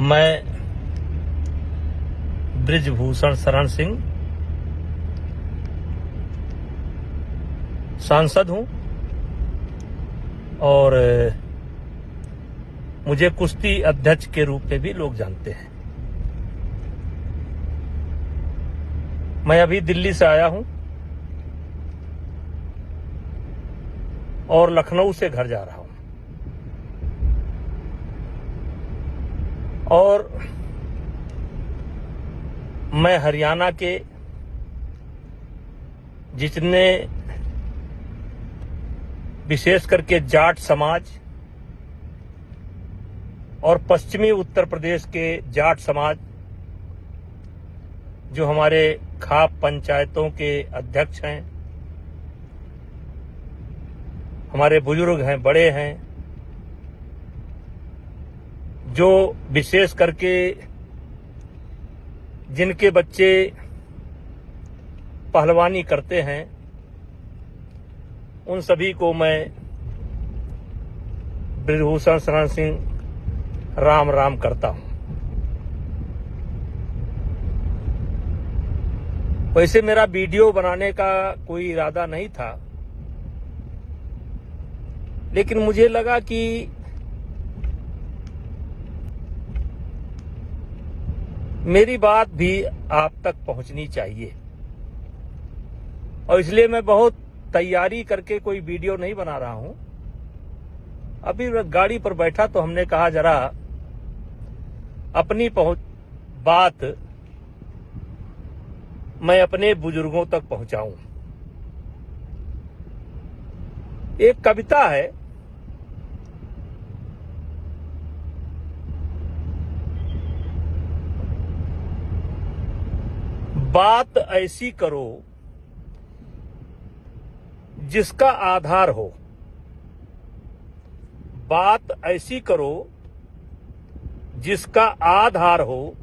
मैं बृजभूषण शरण सिंह सांसद हूं और मुझे कुश्ती अध्यक्ष के रूप में भी लोग जानते हैं। मैं अभी दिल्ली से आया हूं और लखनऊ से घर जा रहा हूं और मैं हरियाणा के जितने विशेष करके जाट समाज और पश्चिमी उत्तर प्रदेश के जाट समाज जो हमारे खाप पंचायतों के अध्यक्ष हैं, हमारे बुजुर्ग हैं, बड़े हैं, जो विशेष करके जिनके बच्चे पहलवानी करते हैं, उन सभी को मैं बृजभूषण शरण सिंह राम राम करता हूं। वैसे मेरा वीडियो बनाने का कोई इरादा नहीं था, लेकिन मुझे लगा कि मेरी बात भी आप तक पहुंचनी चाहिए और इसलिए मैं बहुत तैयारी करके कोई वीडियो नहीं बना रहा हूं। अभी गाड़ी पर बैठा तो हमने कहा जरा अपनी बात मैं अपने बुजुर्गों तक पहुंचाऊं। एक कविता है, बात ऐसी करो जिसका आधार हो, बात ऐसी करो जिसका आधार हो,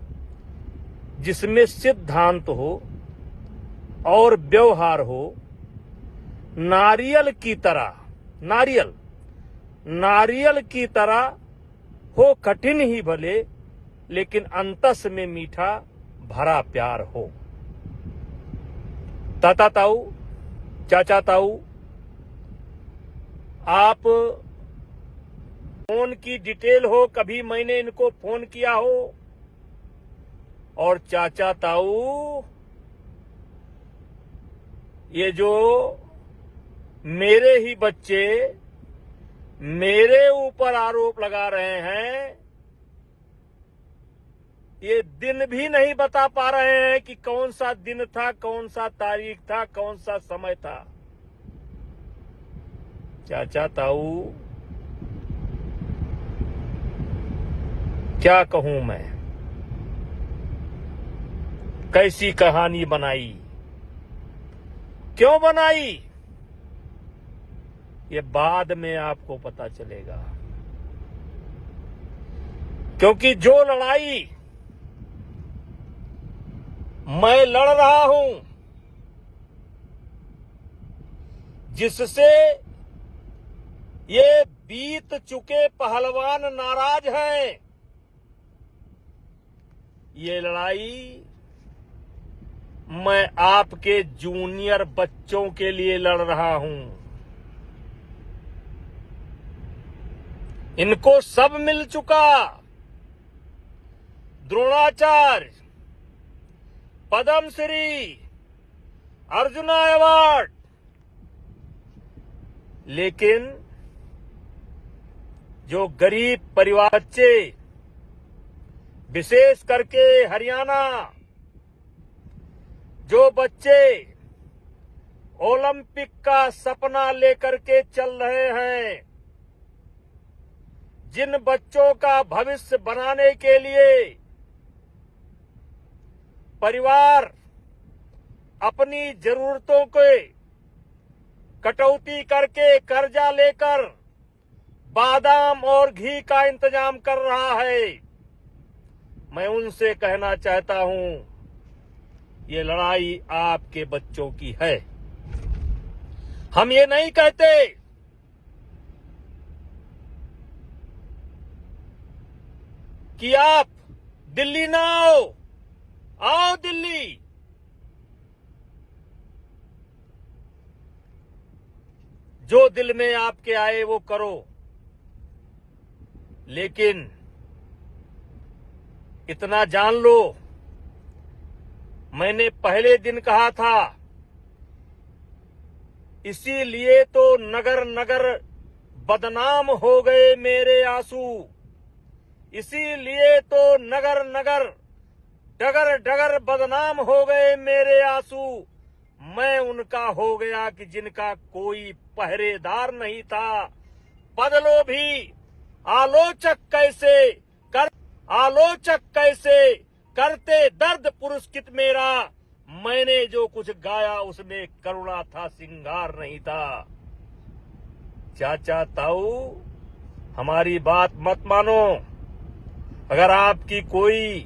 जिसमें सिद्धांत हो और व्यवहार हो, नारियल की तरह, नारियल की तरह हो कठिन ही भले, लेकिन अंतस में मीठा भरा प्यार हो। ताता ताऊ, चाचा ताऊ, आप फोन की डिटेल हो, कभी मैंने इनको फोन किया हो, और चाचा ताऊ ये जो मेरे ही बच्चे मेरे ऊपर आरोप लगा रहे हैं, ये दिन भी नहीं बता पा रहे हैं कि कौन सा दिन था, कौन सा तारीख था, कौन सा समय था। चाचा ताऊ क्या कहूं मैं, कैसी कहानी बनाई, क्यों बनाई, ये बाद में आपको पता चलेगा। क्योंकि जो लड़ाई मैं लड़ रहा हूं, जिससे ये बीत चुके पहलवान नाराज हैं, ये लड़ाई मैं आपके जूनियर बच्चों के लिए लड़ रहा हूं। इनको सब मिल चुका, द्रोणाचार्य, पद्मश्री, अर्जुन अवार्ड, लेकिन जो गरीब परिवार बच्चे, विशेष करके हरियाणा, जो बच्चे ओलंपिक का सपना लेकर के चल रहे हैं, जिन बच्चों का भविष्य बनाने के लिए परिवार अपनी जरूरतों को कटौती करके कर्जा लेकर बादाम और घी का इंतजाम कर रहा है, मैं उनसे कहना चाहता हूं, ये लड़ाई आपके बच्चों की है। हम ये नहीं कहते कि आप दिल्ली ना आओ दिल्ली। जो दिल में आपके आए वो करो, लेकिन इतना जान लो, मैंने पहले दिन कहा था, इसीलिए तो नगर नगर बदनाम हो गए मेरे आंसू, इसीलिए तो नगर नगर डगर डगर बदनाम हो गए मेरे आंसू। मैं उनका हो गया कि जिनका कोई पहरेदार नहीं था। बदलो भी आलोचक कैसे करते दर्द पुरस्कृत मेरा। मैंने जो कुछ गाया उसमें करुणा था, सिंगार नहीं था। चाचा ताऊ, हमारी बात मत मानो। अगर आपकी कोई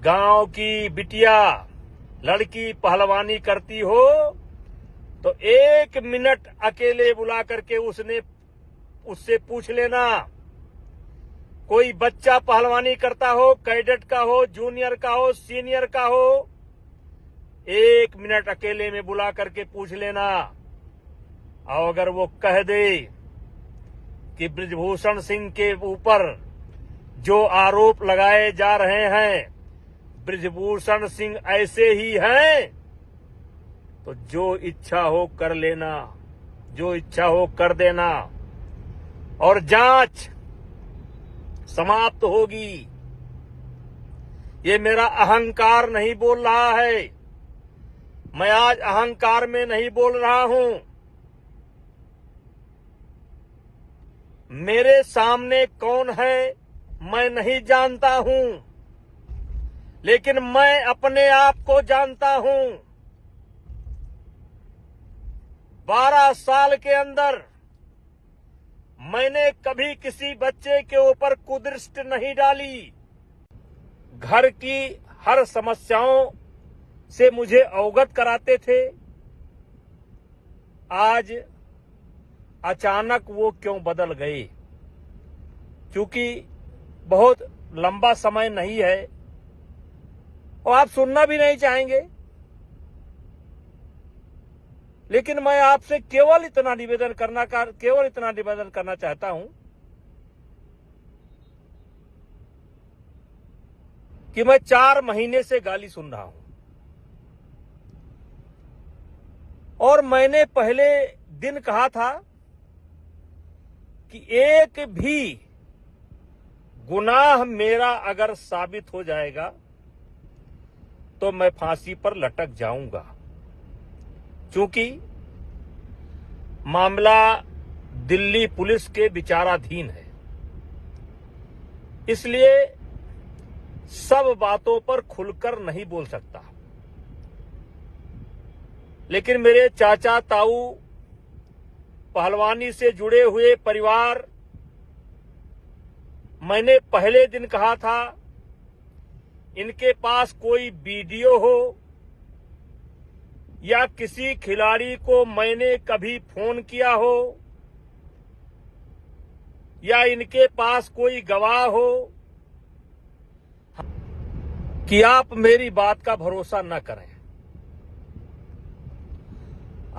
गांव की बिटिया लड़की पहलवानी करती हो तो 1 मिनट अकेले बुला करके उससे पूछ लेना। कोई बच्चा पहलवानी करता हो, कैडेट का हो, जूनियर का हो, सीनियर का हो, 1 मिनट अकेले में बुला करके पूछ लेना। और अगर वो कह दे कि बृजभूषण सिंह के ऊपर जो आरोप लगाए जा रहे हैं, बृजभूषण सिंह ऐसे ही हैं, तो जो इच्छा हो कर लेना, जो इच्छा हो कर देना, और जांच समाप्त होगी। ये मेरा अहंकार नहीं बोल रहा है, मैं आज अहंकार में नहीं बोल रहा हूं। मेरे सामने कौन है मैं नहीं जानता हूं, लेकिन मैं अपने आप को जानता हूं। 12 साल के अंदर मैंने कभी किसी बच्चे के ऊपर कुदृष्टि नहीं डाली। घर की हर समस्याओं से मुझे अवगत कराते थे। आज अचानक वो क्यों बदल गए? क्योंकि बहुत लंबा समय नहीं है और आप सुनना भी नहीं चाहेंगे, लेकिन मैं आपसे केवल इतना निवेदन करना चाहता हूं कि मैं 4 महीने से गाली सुन रहा हूं, और मैंने पहले दिन कहा था कि एक भी गुनाह मेरा अगर साबित हो जाएगा तो मैं फांसी पर लटक जाऊंगा, क्योंकि मामला दिल्ली पुलिस के विचाराधीन है। इसलिए सब बातों पर खुलकर नहीं बोल सकता। लेकिन मेरे चाचा ताऊ, पहलवानी से जुड़े हुए परिवार, मैंने पहले दिन कहा था, इनके पास कोई वीडियो हो या किसी खिलाड़ी को मैंने कभी फोन किया हो या इनके पास कोई गवाह हो, कि आप मेरी बात का भरोसा न करें।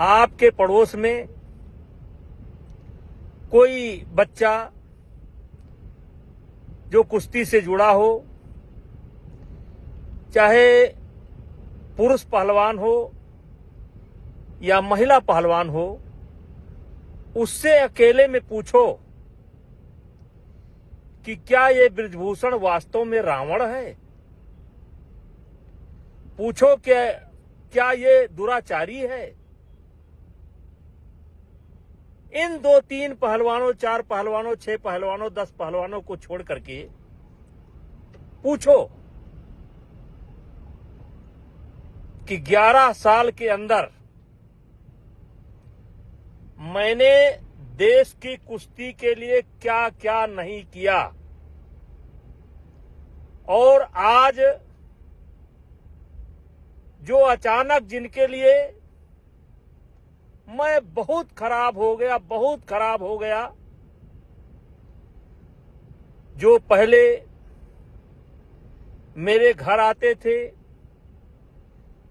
आपके पड़ोस में कोई बच्चा जो कुश्ती से जुड़ा हो, चाहे पुरुष पहलवान हो या महिला पहलवान हो, उससे अकेले में पूछो कि क्या ये बृजभूषण वास्तव में रावण है? पूछो क्या ये दुराचारी है? इन 2-3 पहलवानों, 4 पहलवानों, 6 पहलवानों, 10 पहलवानों को छोड़ करके पूछो कि 11 साल के अंदर मैंने देश की कुश्ती के लिए क्या क्या नहीं किया, और आज जो अचानक जिनके लिए मैं बहुत खराब हो गया, जो पहले मेरे घर आते थे,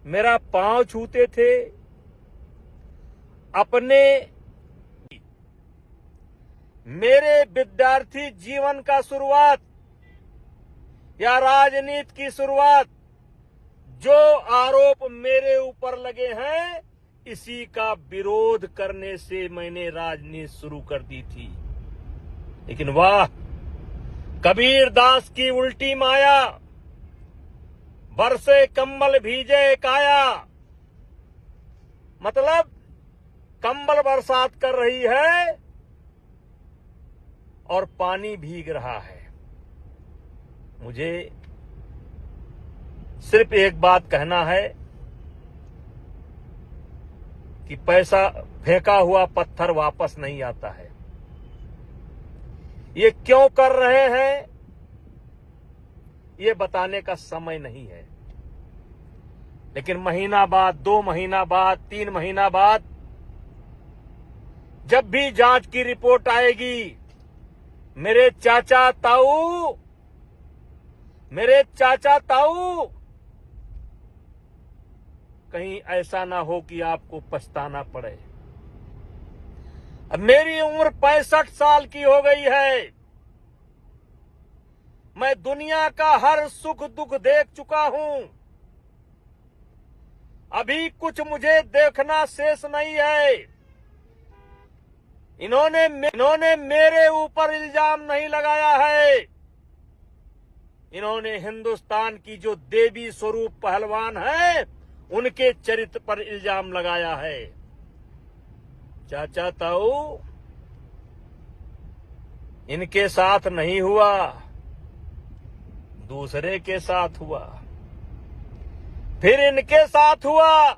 मेरा पांव छूते थे, अपने मेरे विद्यार्थी जीवन का शुरुआत या राजनीति की शुरुआत जो आरोप मेरे ऊपर लगे हैं, इसी का विरोध करने से मैंने राजनीति शुरू कर दी थी। लेकिन वाह, कबीर दास की उल्टी माया, बरसे कंबल भीजे काया। मतलब कंबल बरसात कर रही है और पानी भीग रहा है। मुझे सिर्फ एक बात कहना है कि पैसा फेंका हुआ पत्थर वापस नहीं आता है। ये क्यों कर रहे हैं, ये बताने का समय नहीं है। लेकिन महीना बाद, 2 महीना बाद, 3 महीना बाद जब भी जांच की रिपोर्ट आएगी, मेरे चाचा ताऊ, कहीं ऐसा ना हो कि आपको पछताना पड़े। अब मेरी उम्र 65 साल की हो गई है। मैं दुनिया का हर सुख दुख देख चुका हूं। अभी कुछ मुझे देखना शेष नहीं है। इन्होंने मेरे ऊपर इल्जाम नहीं लगाया है। इन्होंने हिंदुस्तान की जो देवी स्वरूप पहलवान है, उनके चरित्र पर इल्जाम लगाया है। चाचा ताऊ, इनके साथ नहीं हुआ, दूसरे के साथ हुआ, फिर इनके साथ हुआ,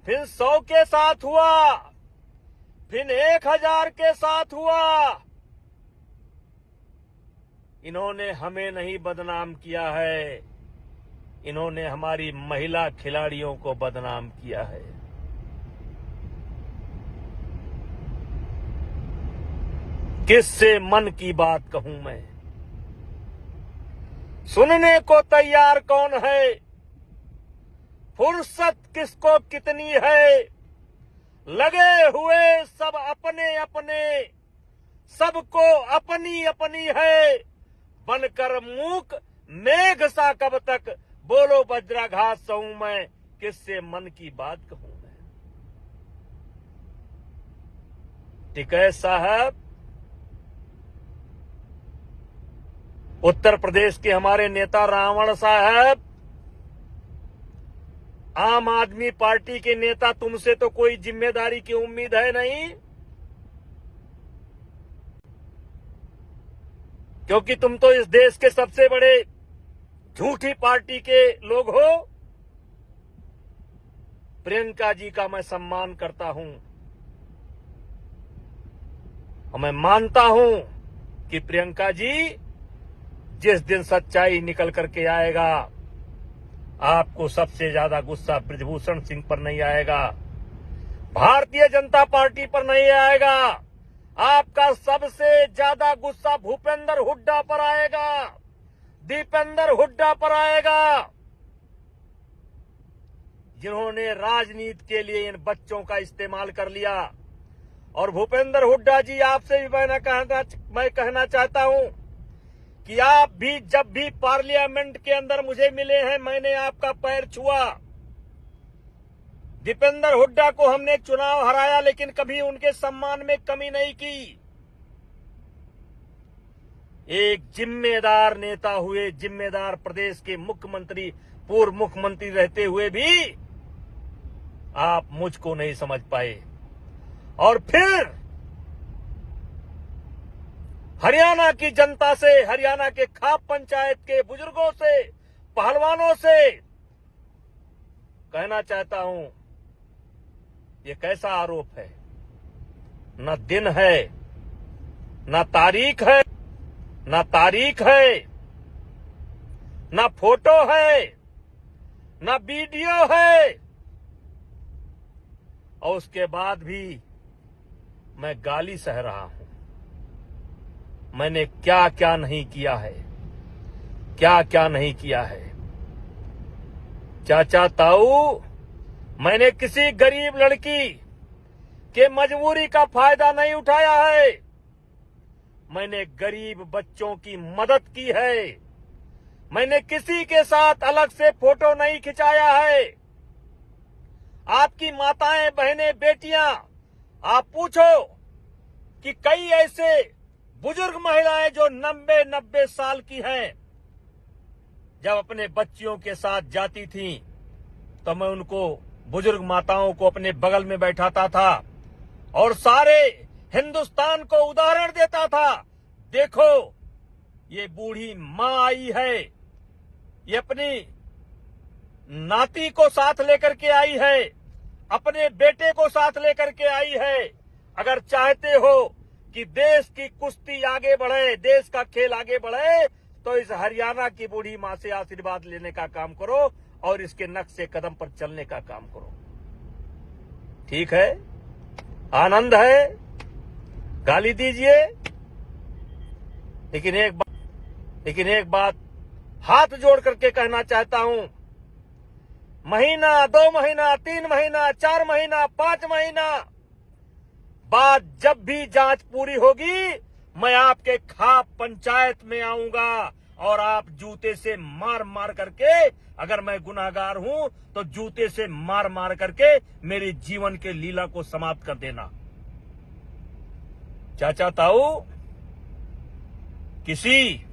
फिर 100 के साथ हुआ, फिर 1000 के साथ हुआ। इन्होंने हमें नहीं बदनाम किया है, इन्होंने हमारी महिला खिलाड़ियों को बदनाम किया है। किससे मन की बात कहूं मैं? सुनने को तैयार कौन है? फुर्सत किसको कितनी है? लगे हुए सब अपने अपने, सबको अपनी अपनी है। बनकर मूक मेघ सा कब तक, बोलो वज्राघात सहूं मैं, किससे मन की बात कहूं मैं? टिकैत साहब, उत्तर प्रदेश के हमारे नेता रावण साहब, आम आदमी पार्टी के नेता, तुमसे तो कोई जिम्मेदारी की उम्मीद है नहीं, क्योंकि तुम तो इस देश के सबसे बड़े झूठी पार्टी के लोग हो। प्रियंका जी का मैं सम्मान करता हूं और मैं मानता हूं कि प्रियंका जी जिस दिन सच्चाई निकल करके आएगा, आपको सबसे ज्यादा गुस्सा बृजभूषण सिंह पर नहीं आएगा, भारतीय जनता पार्टी पर नहीं आएगा। आपका सबसे ज्यादा गुस्सा भूपेंद्र हुड्डा पर आएगा, दीपेंद्र हुड्डा पर आएगा, जिन्होंने राजनीति के लिए इन बच्चों का इस्तेमाल कर लिया। और भूपेंद्र हुड्डा जी, आपसे भी मैं कहना चाहता हूं कि आप भी जब भी पार्लियामेंट के अंदर मुझे मिले हैं, मैंने आपका पैर छुआ। दीपेंद्र हुड्डा को हमने चुनाव हराया, लेकिन कभी उनके सम्मान में कमी नहीं की। एक जिम्मेदार नेता हुए, जिम्मेदार प्रदेश के मुख्यमंत्री, पूर्व मुख्यमंत्री रहते हुए भी आप मुझको नहीं समझ पाए। और फिर हरियाणा की जनता से, हरियाणा के खाप पंचायत के बुजुर्गों से, पहलवानों से कहना चाहता हूं, ये कैसा आरोप है? न दिन है, न तारीख है, न फोटो है, न वीडियो है, और उसके बाद भी मैं गाली सह रहा हूं। मैंने क्या क्या नहीं किया है, क्या क्या नहीं किया है। चाचा ताऊ, मैंने किसी गरीब लड़की के मजबूरी का फायदा नहीं उठाया है। मैंने गरीब बच्चों की मदद की है। मैंने किसी के साथ अलग से फोटो नहीं खिंचाया है। आपकी माताएं, बहनें, बेटियां, आप पूछो कि कई ऐसे बुजुर्ग महिलाएं जो 90 साल की हैं, जब अपने बच्चियों के साथ जाती थीं, तो मैं उनको, बुजुर्ग माताओं को अपने बगल में बैठाता था और सारे हिंदुस्तान को उदाहरण देता था। देखो, ये बूढ़ी मां आई है, ये अपनी नाती को साथ लेकर के आई है, अपने बेटे को साथ लेकर के आई है। अगर चाहते हो कि देश की कुश्ती आगे बढ़े, देश का खेल आगे बढ़े, तो इस हरियाणा की बूढ़ी मां से आशीर्वाद लेने का काम करो और इसके नक्शे कदम पर चलने का काम करो। ठीक है, आनंद है, गाली दीजिए, लेकिन एक बात हाथ जोड़ करके कहना चाहता हूं। महीना, 2 महीना, 3 महीना, 4 महीना, 5 महीना बाद जब भी जांच पूरी होगी, मैं आपके खाप पंचायत में आऊंगा और आप जूते से मार मार करके, अगर मैं गुनाहगार हूं तो जूते से मार मार करके मेरे जीवन के लीला को समाप्त कर देना। चाचा ताऊ, किसी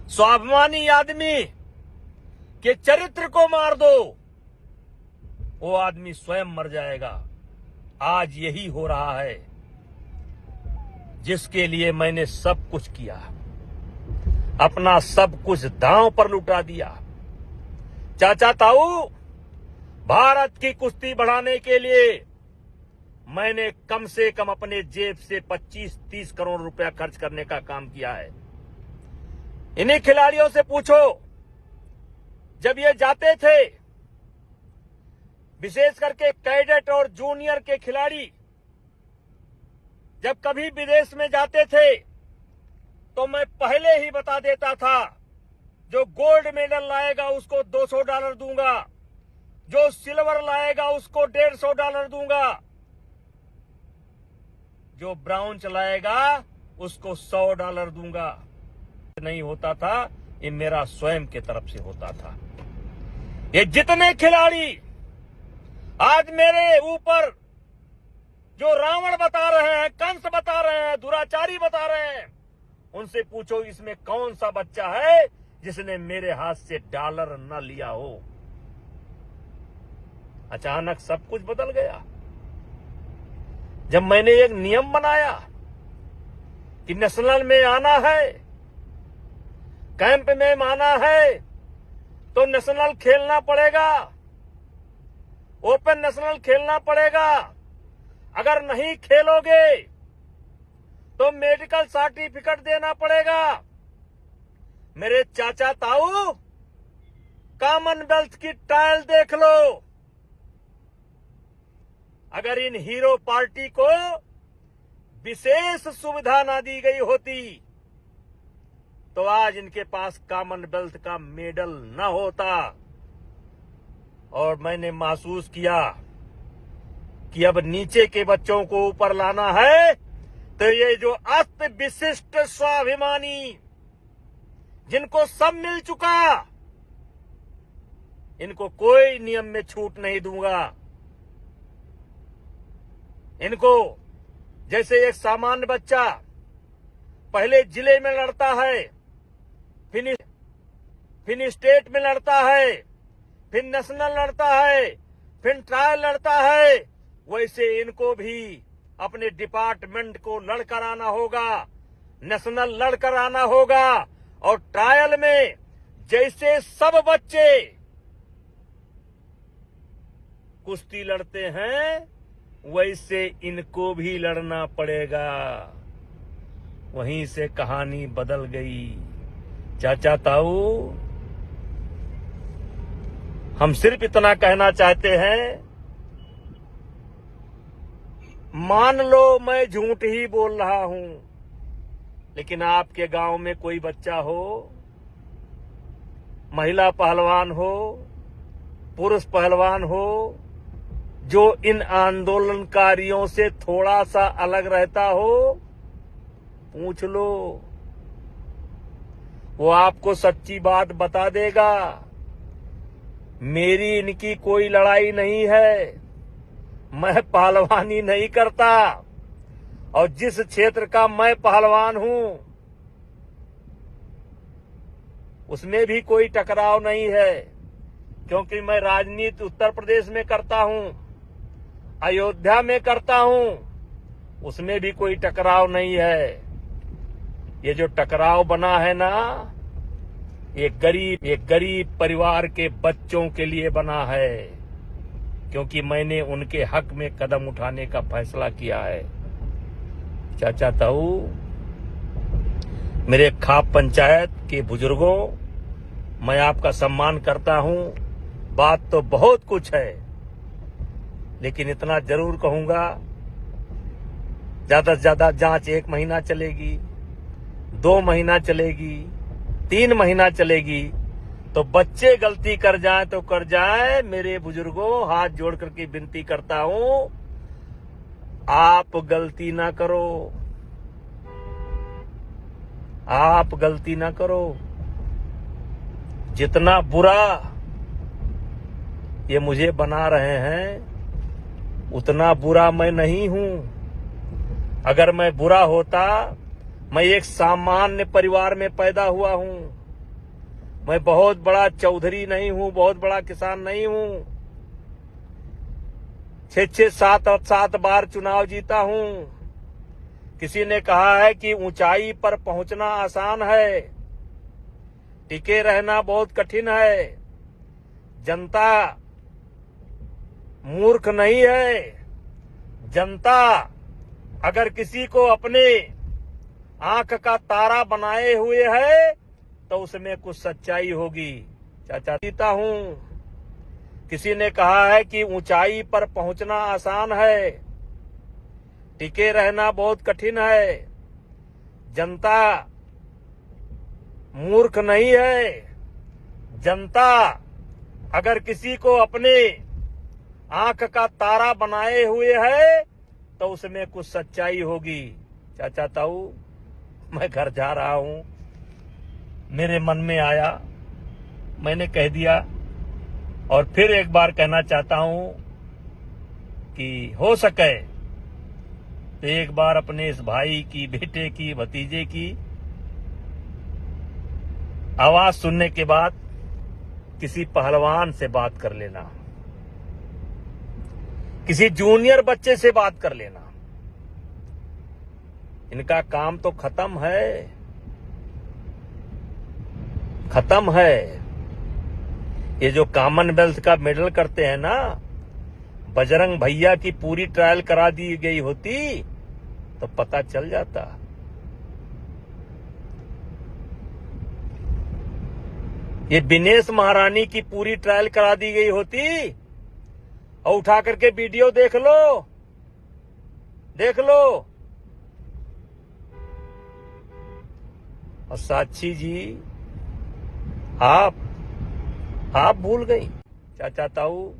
स्वाभिमानी आदमी के चरित्र को मार दो, वो आदमी स्वयं मर जाएगा। आज यही हो रहा है, जिसके लिए मैंने सब कुछ किया, अपना सब कुछ दांव पर लुटा दिया। चाचा ताऊ, भारत की कुश्ती बढ़ाने के लिए मैंने कम से कम अपने जेब से 25-30 करोड़ रुपया खर्च करने का काम किया है। इन्हीं खिलाड़ियों से पूछो, जब ये जाते थे, विशेष करके कैडेट और जूनियर के खिलाड़ी जब कभी विदेश में जाते थे, तो मैं पहले ही बता देता था, जो गोल्ड मेडल लाएगा उसको $200 दूंगा, जो सिल्वर लाएगा उसको $150 दूंगा, जो ब्राउंज लाएगा उसको $100 दूंगा। नहीं होता था, ये मेरा स्वयं के तरफ से होता था। ये जितने खिलाड़ी आज मेरे ऊपर जो रावण बता रहे हैं, कंस बता रहे हैं, दुराचारी बता रहे हैं, उनसे पूछो इसमें कौन सा बच्चा है जिसने मेरे हाथ से डॉलर न लिया हो। अचानक सब कुछ बदल गया जब मैंने एक नियम बनाया कि नेशनल में आना है, कैंप में आना है तो नेशनल खेलना पड़ेगा, ओपन नेशनल खेलना पड़ेगा। अगर नहीं खेलोगे तो मेडिकल सर्टिफिकेट देना पड़ेगा। मेरे चाचा ताऊ, कॉमनवेल्थ की ट्रायल देख लो। अगर इन हीरो पार्टी को विशेष सुविधा ना दी गई होती तो आज इनके पास कॉमनवेल्थ का मेडल न होता। और मैंने महसूस किया कि अब नीचे के बच्चों को ऊपर लाना है, तो ये जो अस्त विशिष्ट स्वाभिमानी, जिनको सब मिल चुका, इनको कोई नियम में छूट नहीं दूंगा। इनको जैसे एक सामान्य बच्चा पहले जिले में लड़ता है, फिर स्टेट में लड़ता है, फिर नेशनल लड़ता है, फिर ट्रायल लड़ता है, वैसे इनको भी अपने डिपार्टमेंट को लड़कर आना होगा, नेशनल लड़कर आना होगा। और ट्रायल में जैसे सब बच्चे कुश्ती लड़ते हैं, वैसे इनको भी लड़ना पड़ेगा। वहीं से कहानी बदल गई। चाचा ताऊ, हम सिर्फ इतना कहना चाहते हैं, मान लो मैं झूठ ही बोल रहा हूं, लेकिन आपके गांव में कोई बच्चा हो महिला पहलवान हो, पुरुष पहलवान हो, जो इन आंदोलनकारियों से थोड़ा सा अलग रहता हो, पूछ लो, वो आपको सच्ची बात बता देगा। मेरी इनकी कोई लड़ाई नहीं है, मैं पहलवानी नहीं करता, और जिस क्षेत्र का मैं पहलवान हूं उसमें भी कोई टकराव नहीं है, क्योंकि मैं राजनीति उत्तर प्रदेश में करता हूं, अयोध्या में करता हूं, उसमें भी कोई टकराव नहीं है। ये जो टकराव बना है ना, एक गरीब परिवार के बच्चों के लिए बना है, क्योंकि मैंने उनके हक में कदम उठाने का फैसला किया है। चाचा ताऊ, मेरे खाप पंचायत के बुजुर्गों, मैं आपका सम्मान करता हूं। बात तो बहुत कुछ है, लेकिन इतना जरूर कहूंगा, ज्यादा से ज्यादा जांच 1 महीना चलेगी, 2 महीना चलेगी, 3 महीना चलेगी, तो बच्चे गलती कर जाएं तो कर जाएं। मेरे बुजुर्गों, हाथ जोड़ करके विनती करता हूं, आप गलती ना करो, आप गलती ना करो। जितना बुरा ये मुझे बना रहे हैं, उतना बुरा मैं नहीं हूं। अगर मैं बुरा होता, मैं एक सामान्य परिवार में पैदा हुआ हूं। मैं बहुत बड़ा चौधरी नहीं हूं, बहुत बड़ा किसान नहीं हूं। 6-6, 7 बार चुनाव जीता हूं। किसी ने कहा है कि ऊंचाई पर पहुंचना आसान है, टिके रहना बहुत कठिन है। जनता मूर्ख नहीं है। जनता अगर किसी को अपने आंख का तारा बनाए हुए है, तो उसमें कुछ सच्चाई होगी। चाचा जीता हूं। किसी ने कहा है कि ऊंचाई पर पहुंचना आसान है, टिके रहना बहुत कठिन है। जनता मूर्ख नहीं है। जनता अगर किसी को अपने आंख का तारा बनाए हुए है, तो उसमें कुछ सच्चाई होगी। चाचा ताऊ, मैं घर जा रहा हूं, मेरे मन में आया, मैंने कह दिया, और फिर एक बार कहना चाहता हूं कि हो सके तो एक बार अपने इस भाई की, बेटे की, भतीजे की आवाज सुनने के बाद किसी पहलवान से बात कर लेना, किसी जूनियर बच्चे से बात कर लेना। इनका काम तो खत्म है, खत्म है। ये जो कॉमनवेल्थ का मेडल करते हैं ना, बजरंग भैया की पूरी ट्रायल करा दी गई होती तो पता चल जाता। ये दिनेश महारानी की पूरी ट्रायल करा दी गई होती, और उठा करके वीडियो देख लो, देख लो। और साक्षी जी, आप भूल गई। चाचा ताऊ,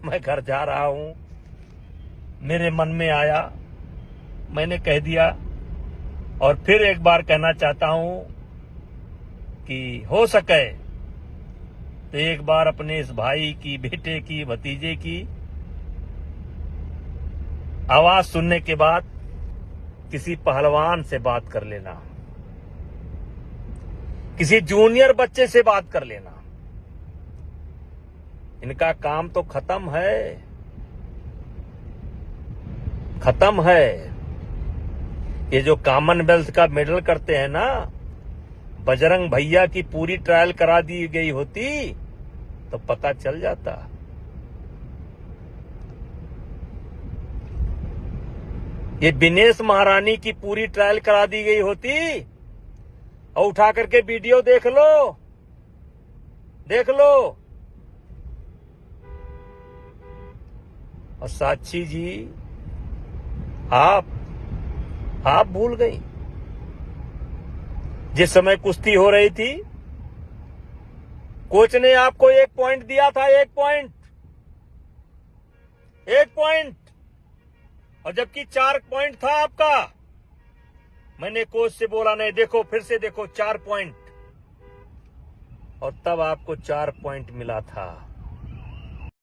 मैं घर जा रहा हूं, मेरे मन में आया, मैंने कह दिया, और फिर एक बार कहना चाहता हूं कि हो सके तो एक बार अपने इस भाई की, बेटे की, भतीजे की आवाज सुनने के बाद किसी पहलवान से बात कर लेना, किसी जूनियर बच्चे से बात कर लेना। इनका काम तो खत्म है, खत्म है। ये जो कॉमनवेल्थ का मेडल करते हैं ना, बजरंग भैया की पूरी ट्रायल करा दी गई होती तो पता चल जाता। ये दिनेश महारानी की पूरी ट्रायल करा दी गई होती, और उठा करके वीडियो देख लो, देख लो। और साक्षी जी, आप भूल गई। जिस समय कुश्ती हो रही थी, कोच ने आपको 1 पॉइंट दिया था, 1 पॉइंट, और जबकि 4 पॉइंट था आपका। मैंने कोच से बोला नहीं, देखो फिर से देखो 4 पॉइंट, और तब आपको 4 पॉइंट मिला था।